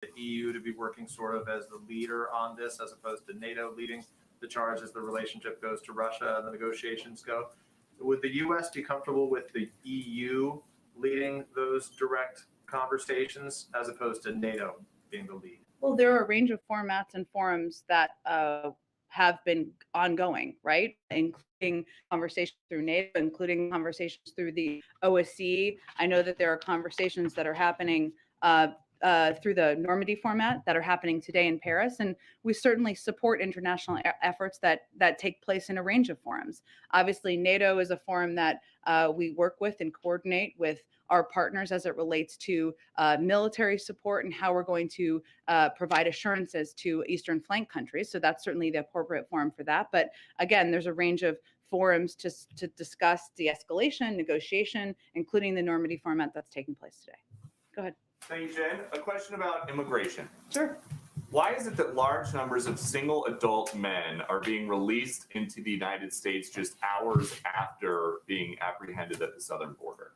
the EU to be working sort of as the leader on this, as opposed to NATO leading the charge as the relationship goes to Russia and the negotiations go. Would the U.S. be comfortable with the EU leading those direct conversations as opposed to NATO being the lead? Well, there are a range of formats and forums that have been ongoing, right? Including conversations through NATO, including conversations through the OSCE. I know that there are conversations that are happening through the Normandy format that are happening today in Paris, and we certainly support international efforts that take place in a range of forums. Obviously, NATO is a forum that we work with and coordinate with our partners as it relates to military support and how we're going to provide assurances to Eastern flank countries. So that's certainly the appropriate forum for that. But again, there's a range of forums to discuss de-escalation, negotiation, including the Normandy format that's taking place today. Go ahead. Thank you, Jen. A question about immigration. Sure. Why is it that large numbers of single adult men are being released into the United States just hours after being apprehended at the southern border?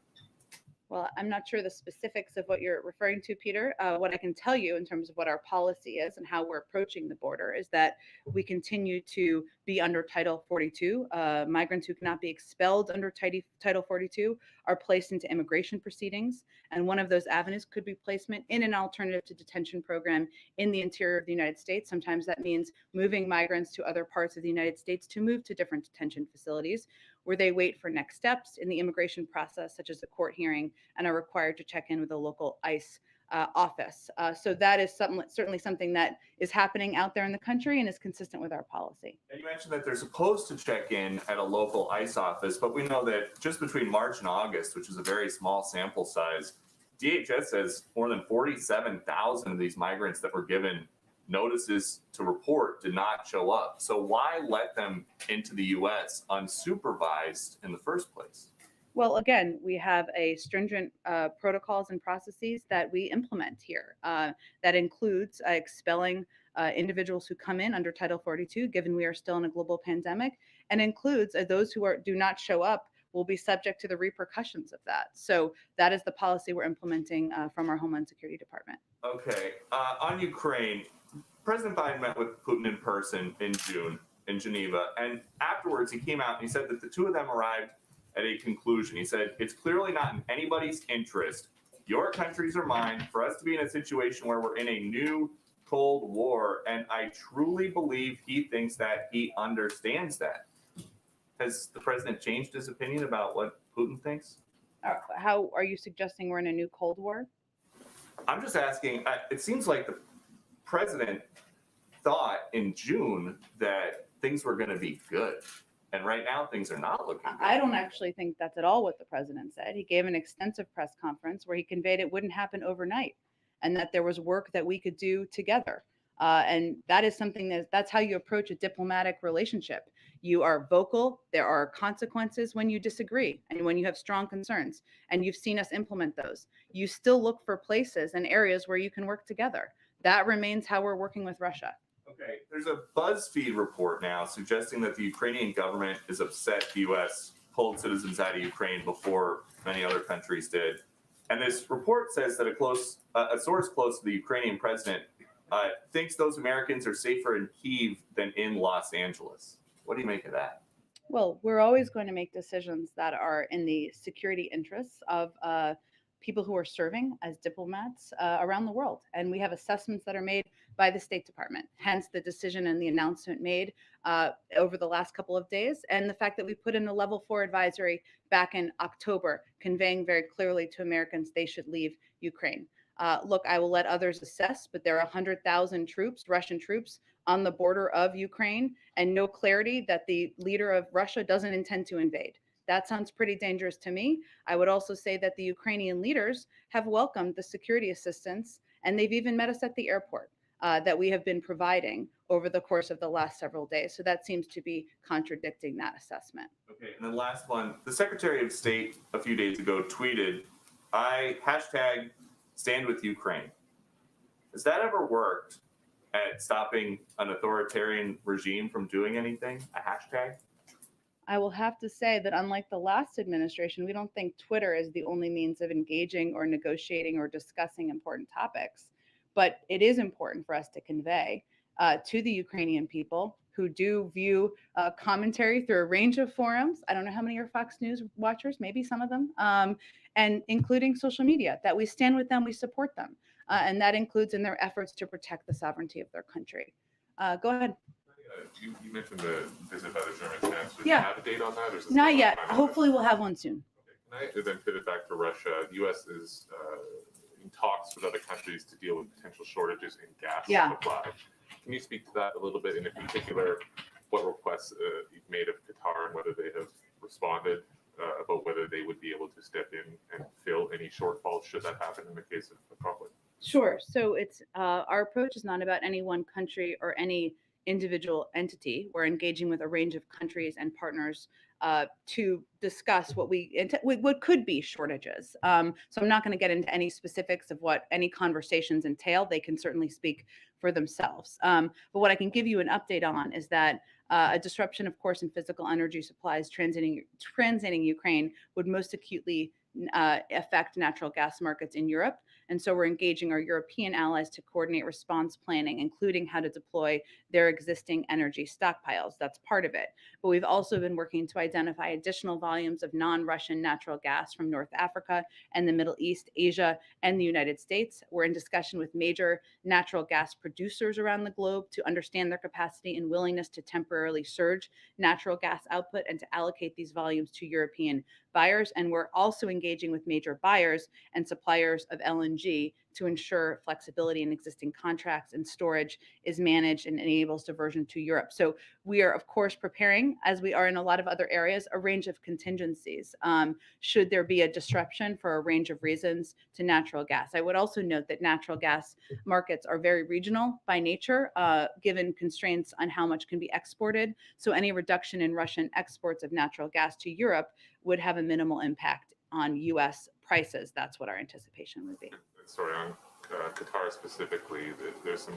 Well, I'm not sure the specifics of what you're referring to, Peter. What I can tell you in terms of what our policy is and how we're approaching the border is that we continue to be under Title 42. Migrants who cannot be expelled under Title 42 are placed into immigration proceedings. And one of those avenues could be placement in an alternative to detention program in the interior of the United States. Sometimes that means moving migrants to other parts of the United States to move to different detention facilities where they wait for next steps in the immigration process, such as a court hearing, and are required to check in with a local ICE office. So that is certainly something that is happening out there in the country and is consistent with our policy. And you mentioned that they're supposed to check in at a local ICE office, but we know that just between March and August, which is a very small sample size, DHS says more than 47,000 of these migrants that were given notices to report did not show up. So why let them into the U.S. unsupervised in the first place? Well, again, we have a stringent protocols and processes that we implement here. That includes expelling individuals who come in under Title 42, given we are still in a global pandemic, and includes those who do not show up will be subject to the repercussions of that. So that is the policy we're implementing from our Homeland Security Department. Okay. On Ukraine, President Biden met with Putin in person in June in Geneva, and afterwards he came out and he said that the two of them arrived at a conclusion. He said, it's clearly not in anybody's interest, your countries or mine, for us to be in a situation where we're in a new Cold War, and I truly believe he thinks that, he understands that. Has the president changed his opinion about what Putin thinks? How are you suggesting we're in a new Cold War? I'm just asking, it seems like the president thought in June that things were going to be good. And right now, things are not looking good. I don't actually think that's at all what the president said. He gave an extensive press conference where he conveyed it wouldn't happen overnight and that there was work that we could do together. And that is something that's how you approach a diplomatic relationship. You are vocal. There are consequences when you disagree and when you have strong concerns. And you've seen us implement those. You still look for places and areas where you can work together. That remains how we're working with Russia. Okay, there's a BuzzFeed report now suggesting that the Ukrainian government is upset the U.S. pulled citizens out of Ukraine before many other countries did. And this report says that a source close to the Ukrainian president thinks those Americans are safer in Kyiv than in Los Angeles. What do you make of that? Well, we're always going to make decisions that are in the security interests of people who are serving as diplomats around the world. And we have assessments that are made by the State Department, hence the decision and the announcement made over the last couple of days. And the fact that we put in a level 4 advisory back in October, conveying very clearly to Americans they should leave Ukraine. Look, I will let others assess, but there are 100,000 troops, Russian troops, on the border of Ukraine, and no clarity that the leader of Russia doesn't intend to invade. That sounds pretty dangerous to me. I would also say that the Ukrainian leaders have welcomed the security assistance, and they've even met us at the airport that we have been providing over the course of the last several days. So that seems to be contradicting that assessment. Okay, and then last one. The Secretary of State a few days ago tweeted, hashtag stand with Ukraine. Has that ever worked at stopping an authoritarian regime from doing anything? A hashtag? I will have to say that unlike the last administration, we don't think Twitter is the only means of engaging or negotiating or discussing important topics. But it is important for us to convey to the Ukrainian people who do view commentary through a range of forums. I don't know how many are Fox News watchers, maybe some of them, and including social media, that we stand with them, we support them. And that includes in their efforts to protect the sovereignty of their country. Go ahead. You mentioned the visit by the German chancellor. Do Yeah. you have a date on that? Or is this Not still yet. finalized? Hopefully we'll have one soon. Okay. Can I then pivot back to Russia? The U.S. is in talks with other countries to deal with potential shortages in gas supply. Can you speak to that a little bit, and in particular, what requests you've made of Qatar and whether they have responded about whether they would be able to step in and fill any shortfalls should that happen in the case of a conflict? Sure. So it's our approach is not about any one country or any individual entity. We're engaging with a range of countries and partners to discuss what what could be shortages. So I'm not going to get into any specifics of what any conversations entail. They can certainly speak for themselves. But what I can give you an update on is that a disruption, of course, in physical energy supplies transiting Ukraine would most acutely affect natural gas markets in Europe. And so we're engaging our European allies to coordinate response planning, including how to deploy their existing energy stockpiles. That's part of it. But we've also been working to identify additional volumes of non-Russian natural gas from North Africa and the Middle East, Asia, and the United States. We're in discussion with major natural gas producers around the globe to understand their capacity and willingness to temporarily surge natural gas output and to allocate these volumes to European buyers. And we're also engaging with major buyers and suppliers of LNG to ensure flexibility in existing contracts and storage is managed and enables diversion to Europe. So we are, of course, preparing, as we are in a lot of other areas, a range of contingencies should there be a disruption for a range of reasons to natural gas. I would also note that natural gas markets are very regional by nature, given constraints on how much can be exported. So any reduction in Russian exports of natural gas to Europe would have a minimal impact on U.S. prices. That's what our anticipation would be. Sorry, on Qatar specifically, there's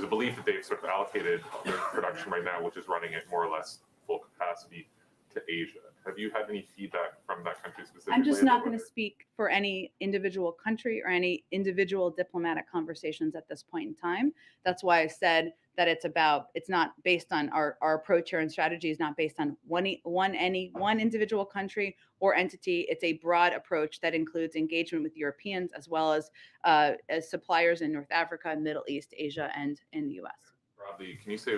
a belief that they've sort of allocated their production right now, which is running at more or less full capacity, to Asia. Have you had any feedback from that country specifically? I'm just not going to speak for any individual country or any individual diplomatic conversations at this point in time. That's why I said that it's not based on our approach here, and strategy is not based on one individual country or entity. It's a broad approach that includes engagement with Europeans as well as suppliers in North Africa, Middle East, Asia, and in the U.S. Broadly, can you say,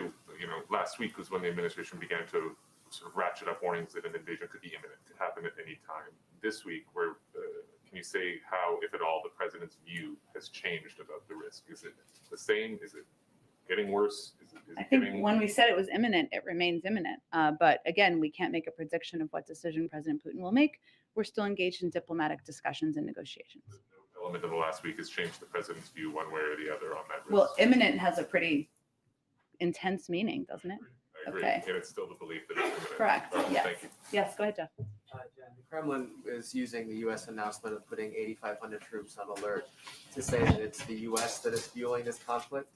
last week was when the administration began to sort of ratchet up warnings that an invasion could be imminent, could happen at any time. This week, can you say how, if at all, the president's view has changed about the risk? Is it the same? Is it getting worse? I think when we said it was imminent, it remains imminent. But again, we can't make a prediction of what decision President Putin will make. We're still engaged in diplomatic discussions and negotiations. No element of the last week has changed the president's view one way or the other on that risk. Well, imminent has a pretty intense meaning, doesn't it? I agree. Okay. And it's still the belief that it's imminent. Correct. Right, Yes. Thank you. Yes, go ahead, Jeff. Jen, the Kremlin is using the U.S. announcement of putting 8,500 troops on alert to say that it's the U.S. that is fueling this conflict.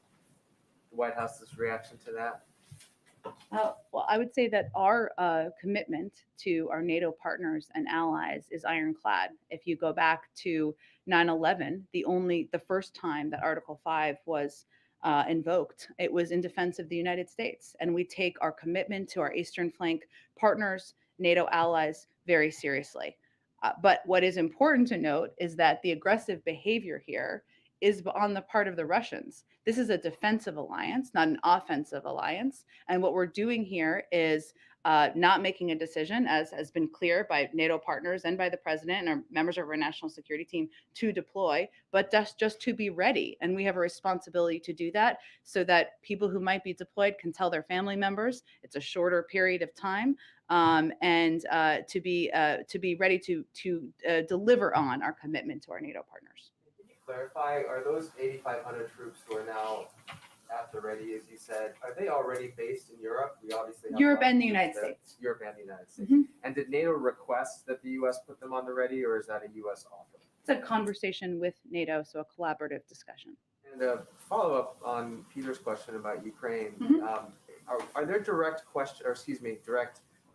The White House's reaction to that? Well, I would say that our commitment to our NATO partners and allies is ironclad. If you go back to 9/11, the first time that Article 5 was invoked, it was in defense of the United States. And we take our commitment to our Eastern flank partners, NATO allies, very seriously. But what is important to note is that the aggressive behavior here is on the part of the Russians. This is a defensive alliance, not an offensive alliance. And what we're doing here is not making a decision, as has been clear by NATO partners and by the president and our members of our national security team, to deploy, but just to be ready. And we have a responsibility to do that so that people who might be deployed can tell their family members. It's a shorter period of time, and to be ready to deliver on our commitment to our NATO partners. Can you clarify, are those 8,500 troops who are now at the ready, as you said, are they already based in Europe? We obviously have Europe a lot and of the United troops there. States. Europe and the United States. Mhm. And did NATO request that the U.S. put them on the ready, or is that a U.S. offer? It's a conversation with NATO, so a collaborative discussion. And a follow-up on Peter's question about Ukraine. Mhm. Are there direct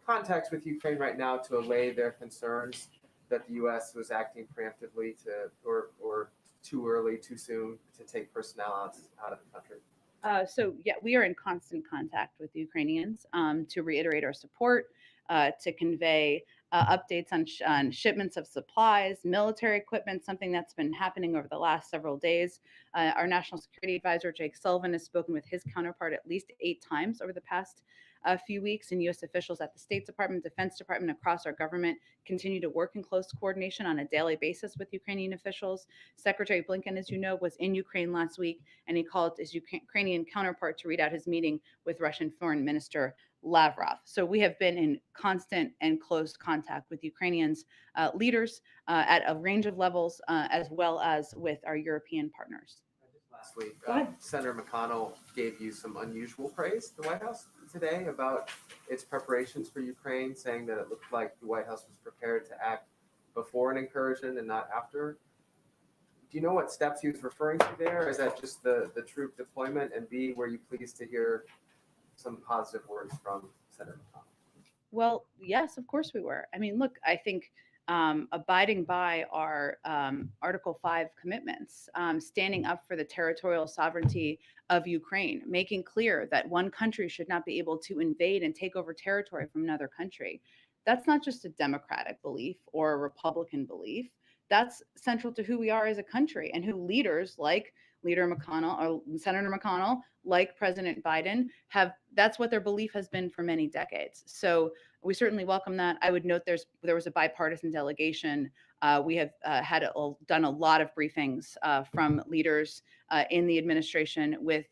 contacts with Ukraine right now to allay their concerns that the U.S. was acting preemptively to or too early, too soon to take personnel out of the country? So yeah, we are in constant contact with the Ukrainians to reiterate our support, to convey updates on shipments of supplies, military equipment, something that's been happening over the last several days. Our National Security Advisor, Jake Sullivan, has spoken with his counterpart at least 8 times over the past few weeks, and U.S. officials at the State Department, Defense Department, across our government continue to work in close coordination on a daily basis with Ukrainian officials. Secretary Blinken, as you know, was in Ukraine last week, and he called his Ukrainian counterpart to read out his meeting with Russian Foreign Minister Lavrov. So we have been in constant and close contact with Ukrainians leaders at a range of levels, as well as with our European partners. Last week, Go ahead. Senator McConnell gave you some unusual praise, the White House, today about its preparations for Ukraine, saying that it looked like the White House was prepared to act before an incursion and not after. Do you know what steps he was referring to there? Or is that just the troop deployment? And B, were you pleased to hear some positive words from Senator McConnell? Well, yes, of course we were. I mean, look, I think abiding by our Article 5 commitments, standing up for the territorial sovereignty of Ukraine, making clear that one country should not be able to invade and take over territory from another country. That's not just a Democratic belief or a Republican belief. That's central to who we are as a country, and who leaders like Leader McConnell or Senator McConnell, like President Biden, have. That's what their belief has been for many decades. So we certainly welcome that. I would note there was a bipartisan delegation. We have done a lot of briefings from leaders in the administration with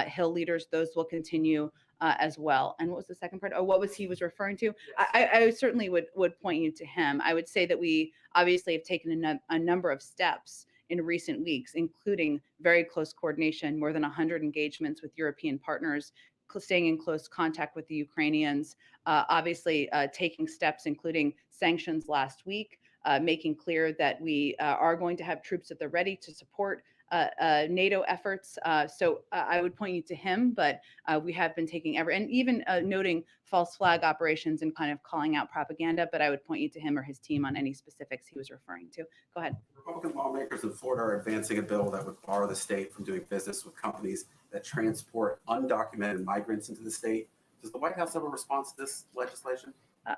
Hill leaders. Those will continue as well. And what was the second part? Oh, what was he was referring to? I certainly would point you to him. I would say that we obviously have taken a number of steps in recent weeks, including very close coordination, more than 100 engagements with European partners, staying in close contact with the Ukrainians, obviously taking steps, including sanctions last week, making clear that we are going to have troops at the ready to support NATO efforts. So I would point you to him, but we have been taking and even noting false flag operations and kind of calling out propaganda, but I would point you to him or his team on any specifics he was referring to. Go ahead. Republican lawmakers in Florida are advancing a bill that would bar the state from doing business with companies that transport undocumented migrants into the state. Does the White House have a response to this legislation?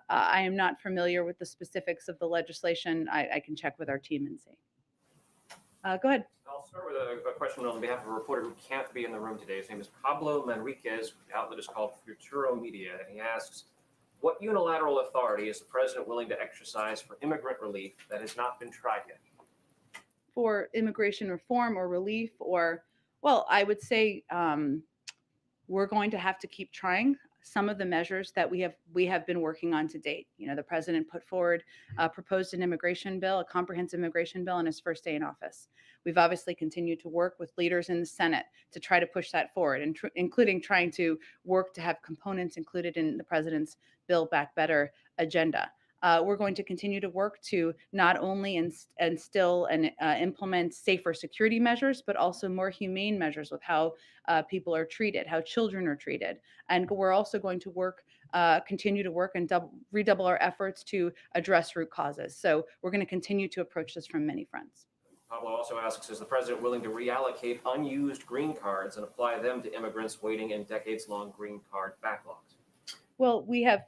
I am not familiar with the specifics of the legislation. I can check with our team and see. Go ahead. I'll start with a question on behalf of a reporter who can't be in the room today. His name is Pablo Manriquez. The outlet is called Futuro Media. And he asks, what unilateral authority is the president willing to exercise for immigrant relief that has not been tried yet? For immigration reform or relief, or, well, I would say we're going to have to keep trying some of the measures that we have been working on to date. You know, the president put forward, proposed an immigration bill, a comprehensive immigration bill, on his first day in office. We've obviously continued to work with leaders in the Senate to try to push that forward, and including trying to work to have components included in the president's Build Back Better agenda. We're going to continue to work to not only instill and implement safer security measures, but also more humane measures with how people are treated, how children are treated. And we're also going to continue to work and redouble our efforts to address root causes. So we're going to continue to approach this from many fronts. Pablo also asks, is the president willing to reallocate unused green cards and apply them to immigrants waiting in decades-long green card backlogs? Well, we have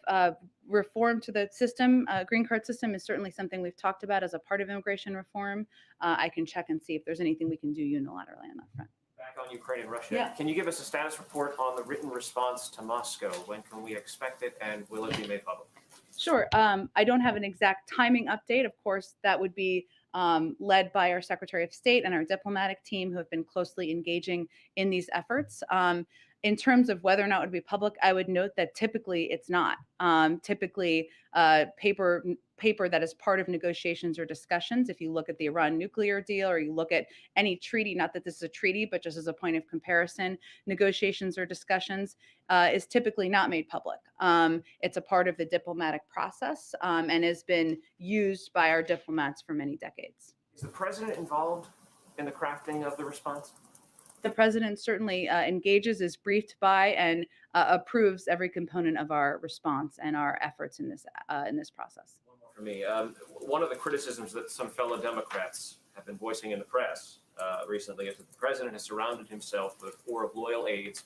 reform to the system. Green card system is certainly something we've talked about as a part of immigration reform. I can check and see if there's anything we can do unilaterally on that front. Back on Ukraine and Russia, Yeah. Can you give us a status report on the written response to Moscow? When can we expect it, and will it be made public? Sure. I don't have an exact timing update. Of course, that would be led by our Secretary of State and our diplomatic team, who have been closely engaging in these efforts. In terms of whether or not it would be public, I would note that typically it's not. Typically, paper that is part of negotiations or discussions, if you look at the Iran nuclear deal or you look at any treaty, not that this is a treaty, but just as a point of comparison, negotiations or discussions is typically not made public. It's a part of the diplomatic process and has been used by our diplomats for many decades. Is the president involved in the crafting of the response? The president certainly engages, is briefed by, and approves every component of our response and our efforts in this process. One more for me. One of the criticisms that some fellow Democrats have been voicing in the press recently is that the president has surrounded himself with a corps of loyal aides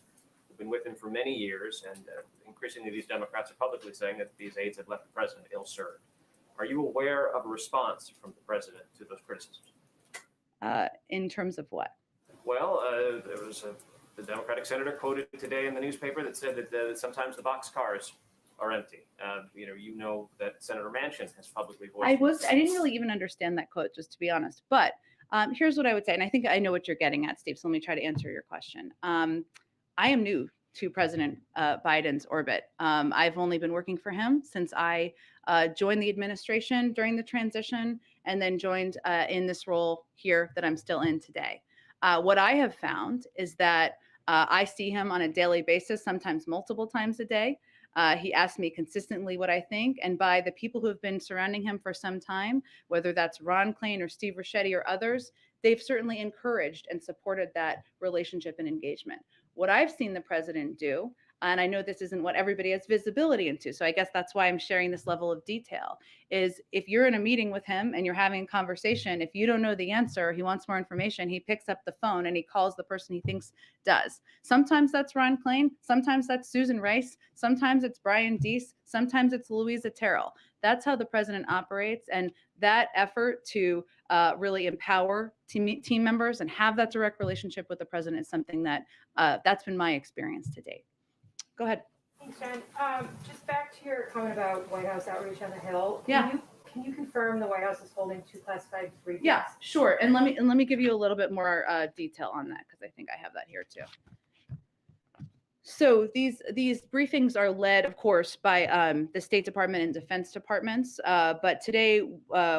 who've been with him for many years, and increasingly these Democrats are publicly saying that these aides have left the president ill-served. Are you aware of a response from the president to those criticisms? In terms of what? Well, there was the Democratic senator quoted today in the newspaper that said that sometimes the boxcars are empty. You know that Senator Manchin has publicly voiced. I didn't really even understand that quote, just to be honest. But here's what I would say, and I think I know what you're getting at, Steve. So let me try to answer your question. I am new to President Biden's orbit. I've only been working for him since I joined the administration during the transition, and then joined in this role here that I'm still in today. What I have found is that I see him on a daily basis, sometimes multiple times a day. He asks me consistently what I think, and by the people who have been surrounding him for some time, whether that's Ron Klain or Steve Ricchetti or others, they've certainly encouraged and supported that relationship and engagement. What I've seen the president do, and I know this isn't what everybody has visibility into, so I guess that's why I'm sharing this level of detail, is if you're in a meeting with him and you're having a conversation, if you don't know the answer, he wants more information, he picks up the phone and he calls the person he thinks does. Sometimes that's Ron Klain, sometimes that's Susan Rice, sometimes it's Brian Deese, sometimes it's Louisa Terrell. That's how the president operates, and that effort to really empower team members and have that direct relationship with the president is something that that's been my experience to date. Go ahead. Thanks, Jen. Just back to your comment about White House outreach on the Hill. Yeah. Can you confirm the White House is holding 2 classified briefings? Yeah, sure. And let me give you a little bit more detail on that, because I think I have that here too. So these briefings are led, of course, by the State Department and Defense Departments. But today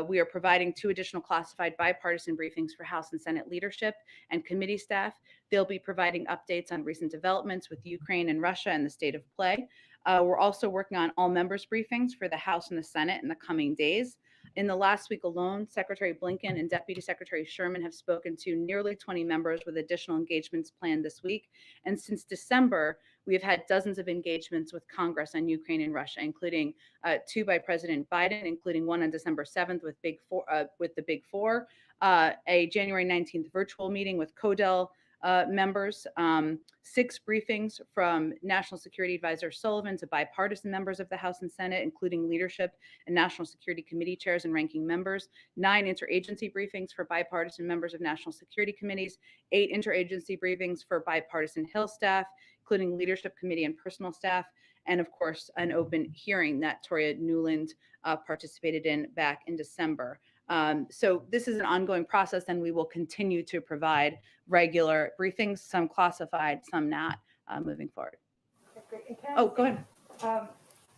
we are providing 2 additional classified bipartisan briefings for House and Senate leadership and committee staff. They'll be providing updates on recent developments with Ukraine and Russia and the state of play. We're also working on all members briefings for the House and the Senate in the coming days. In the last week alone, Secretary Blinken and Deputy Secretary Sherman have spoken to nearly 20 members with additional engagements planned this week. And since December, we have had dozens of engagements with Congress on Ukraine and Russia, including 2 by President Biden, including one on December 7th with the Big Four, a January 19th virtual meeting with CODEL members, 6 briefings from National Security Advisor Sullivan to bipartisan members of the House and Senate, including leadership and National Security Committee chairs and ranking members, 9 interagency briefings for bipartisan members of National Security Committees, 8 interagency briefings for bipartisan Hill staff, including leadership committee and personal staff, and of course, an open hearing that Toria Newland participated in back in December. So this is an ongoing process, and we will continue to provide regular briefings, some classified, some not, moving forward. Okay, great. And Oh, go ahead.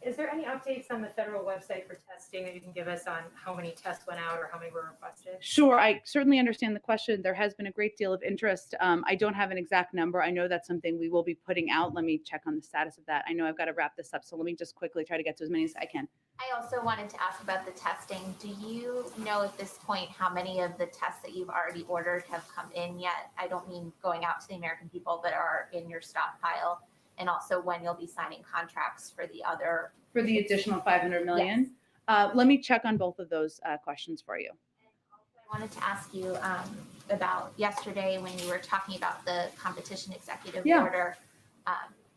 Is there any updates on the federal website for testing that you can give us on how many tests went out or how many were requested? Sure, I certainly understand the question. There has been a great deal of interest. I don't have an exact number. I know that's something we will be putting out. Let me check on the status of that. I know I've got to wrap this up, so let me just quickly try to get to as many as I can. I also wanted to ask about the testing. Do you know at this point how many of the tests that you've already ordered have come in yet? I don't mean going out to the American people, but are in your stockpile, and also when you'll be signing contracts for the other. For the additional 500 million? Yes. Let me check on both of those questions for you. And also I wanted to ask you about yesterday when you were talking about the competition executive order.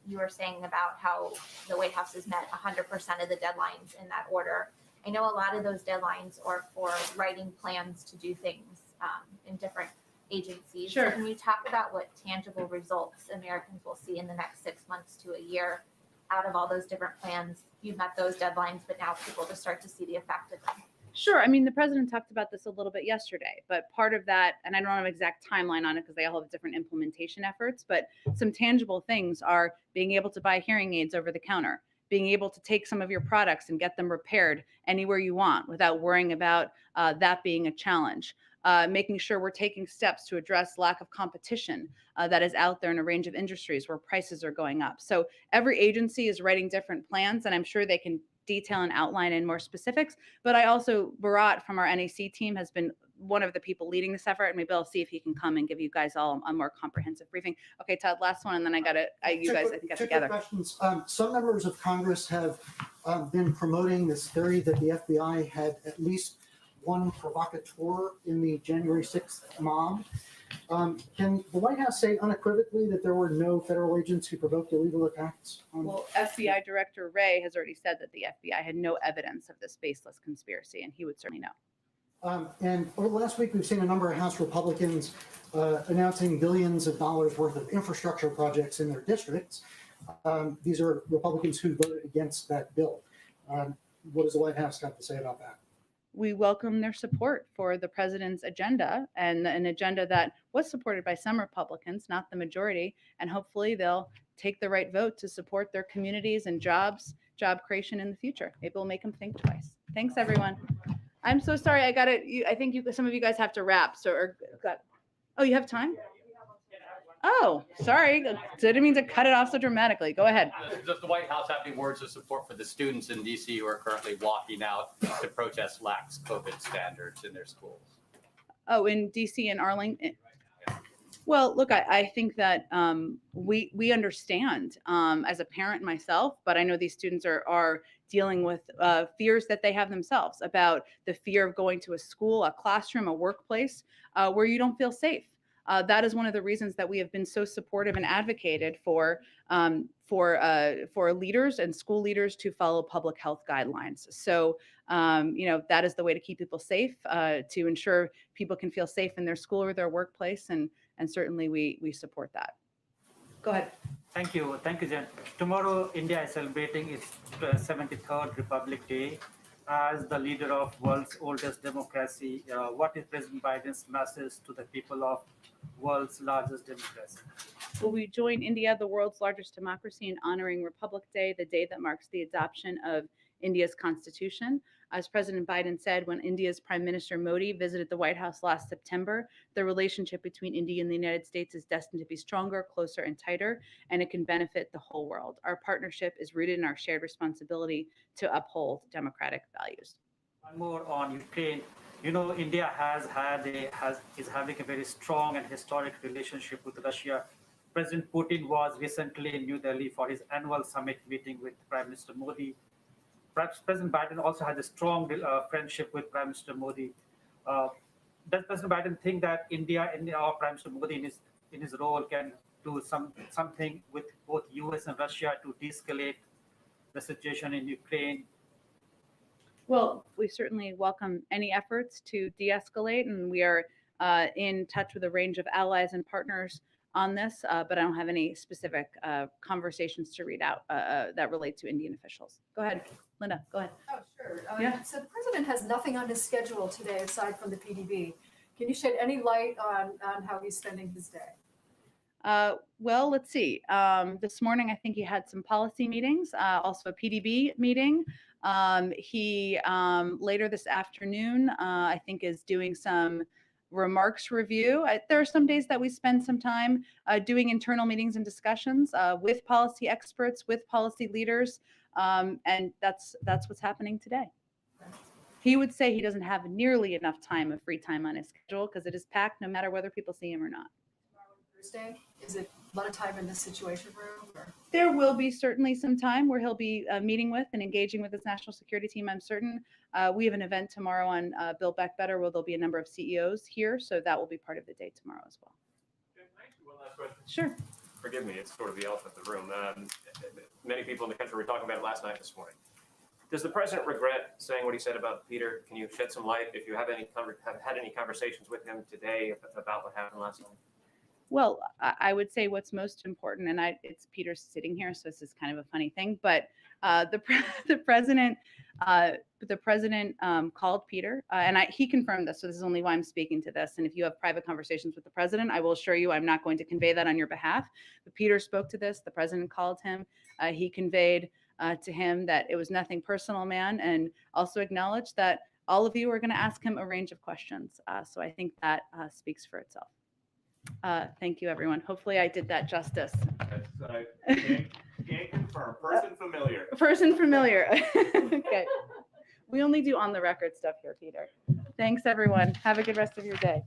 You were saying about how the White House has met 100% of the deadlines in that order. I know a lot of those deadlines are for writing plans to do things in different agencies. Sure. Can you talk about what tangible results Americans will see in the next 6 months to a year out of all those different plans? You've met those deadlines, but now people just start to see the effect of them. Sure. I mean, the president talked about this a little bit yesterday, but part of that, and I don't have an exact timeline on it because they all have different implementation efforts, but some tangible things are being able to buy hearing aids over the counter, being able to take some of your products and get them repaired anywhere you want without worrying about that being a challenge. Making sure we're taking steps to address lack of competition that is out there in a range of industries where prices are going up. So every agency is writing different plans, and I'm sure they can detail and outline in more specifics. But I also, Bharat from our NAC team has been one of the people leading this effort, and maybe I'll see if he can come and give you guys all a more comprehensive briefing. Okay, Todd, last one, and then I got it. You guys, I think, got together. Questions. Some members of Congress have been promoting this theory that the FBI had at least one provocateur in the January 6th mob. Can the White House say unequivocally that there were no federal agents who provoked illegal attacks? Well, FBI Director Wray has already said that the FBI had no evidence of this baseless conspiracy, and he would certainly know. And over the last week, we've seen a number of House Republicans announcing billions of dollars worth of infrastructure projects in their districts. These are Republicans who voted against that bill. What does the White House have to say about that? We welcome their support for the president's agenda, and an agenda that was supported by some Republicans, not the majority, and hopefully they'll take the right vote to support their communities and job creation in the future. Maybe we'll make them think twice. Thanks, everyone. I'm so sorry. I think some of you guys have to wrap. Oh, you have time? Oh, sorry. Didn't mean to cut it off so dramatically. Go ahead. Does the White House have any words of support for the students in DC who are currently walking out to protest lax COVID standards in their schools? Oh, in DC and Arlington. Well, look, I think that we understand as a parent myself, but I know these students are dealing with fears that they have themselves about the fear of going to a school, a classroom, a workplace where you don't feel safe. That is one of the reasons that we have been so supportive and advocated for leaders and school leaders to follow public health guidelines. So, that is the way to keep people safe, to ensure people can feel safe in their school or their workplace, and certainly we support that. Go ahead. Thank you, Jen. Tomorrow, India is celebrating its 73rd Republic Day. As the leader of world's oldest democracy, what is President Biden's message to the people of world's largest democracy? Will we join India, the world's largest democracy, in honoring Republic Day, the day that marks the adoption of India's constitution? As President Biden said, when India's Prime Minister Modi visited the White House last September, the relationship between India and the United States is destined to be stronger, closer, and tighter, and it can benefit the whole world. Our partnership is rooted in our shared responsibility to uphold democratic values. One more on Ukraine. India is having a very strong and historic relationship with Russia. President Putin was recently in New Delhi for his annual summit meeting with Prime Minister Modi. Perhaps President Biden also has a strong friendship with Prime Minister Modi. Does President Biden think that India and our Prime Minister Modi in his role can do something with both US and Russia to de-escalate the situation in Ukraine? Well, we certainly welcome any efforts to de-escalate, and we are in touch with a range of allies and partners on this, but I don't have any specific conversations to read out that relate to Indian officials. Go ahead, Linda, go ahead. Oh, sure. Yeah. So the president has nothing on his schedule today aside from the PDB. Can you shed any light on how he's spending his day? Well, let's see. This morning, I think he had some policy meetings, also a PDB meeting. He later this afternoon, I think, is doing some remarks review. There are some days that we spend some time doing internal meetings and discussions with policy experts, with policy leaders, and that's what's happening today. He would say he doesn't have nearly enough time of free time on his schedule because it is packed no matter whether people see him or not. Thursday? Is it a lot of time in the Situation Room? Or? There will be certainly some time where he'll be meeting with and engaging with his national security team, I'm certain. We have an event tomorrow on Build Back Better where there'll be a number of CEOs here, so that will be part of the day tomorrow as well. One last question. Sure. Forgive me, it's sort of the elephant in the room. Many people in the country were talking about it last night, this morning. Does the president regret saying what he said about Peter? Can you shed some light if you have had any conversations with him today about what happened last night? Well, I would say what's most important, and it's Peter sitting here, so this is kind of a funny thing, but the president called Peter, and he confirmed this, so this is only why I'm speaking to this. And if you have private conversations with the president, I will assure you I'm not going to convey that on your behalf. But Peter spoke to this. The president called him. He conveyed to him that it was nothing personal, man, and also acknowledged that all of you are going to ask him a range of questions. So I think that speaks for itself. Thank you, everyone. Hopefully I did that justice. Can't confirm. Person familiar. Person familiar. Okay. We only do on the record stuff here, Peter. Thanks, everyone. Have a good rest of your day.